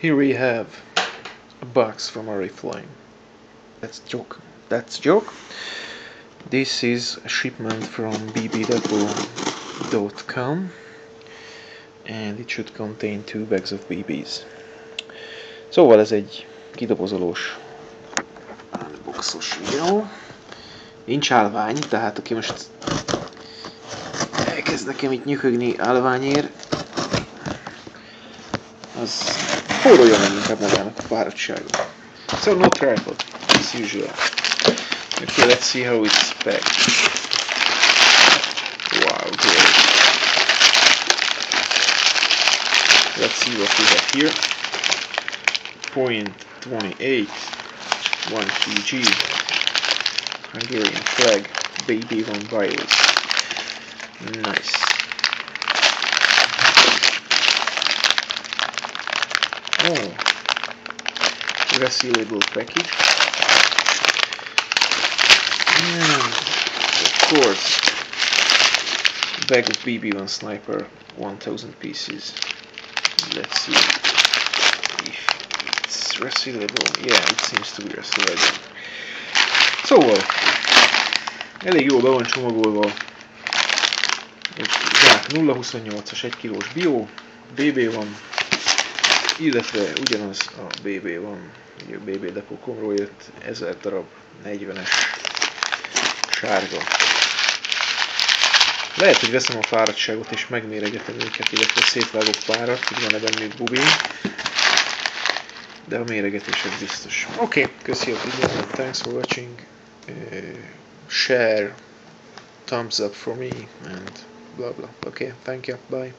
Here we have a box from Oriflame. That's joke. That's joke. This is a shipment from bbdepot.com and it should contain 2 bags of BBs. Szóval ez egy kidobozolós unboxos videó. Nincs állvány, tehát aki most elkezd nekem itt nyükögni állványért, az spóroljon meg inkább magának a fáradtságot. So no travel, as usual. Okay, let's see how it's packed. Wow, great. Let's see what we have here. .28, 1 kg, Hungarian flag, baby one virus. Nice. Oh, resealable package. And of course, bag of BB1 sniper, 1000 pieces. Let's see if it's resealable. Yeah, it seems to be resealable. Szóval, elég jól be van csomagolva. Egy zsák 0,28-as 1 kilós bio, BB van, illetve ugyanaz a BB van, ugye a bbdepot.com-ról jött 1000 darab 40-es sárga. Lehet, hogy veszem a fáradtságot és megméregetem őket, illetve szétvágok párat, hogy van-e bennük bubi. De a méregetés az biztos. Oké, köszi a figyelmet, thanks for watching. Share, thumbs up for me, and blah blah. Okay, thank you, bye.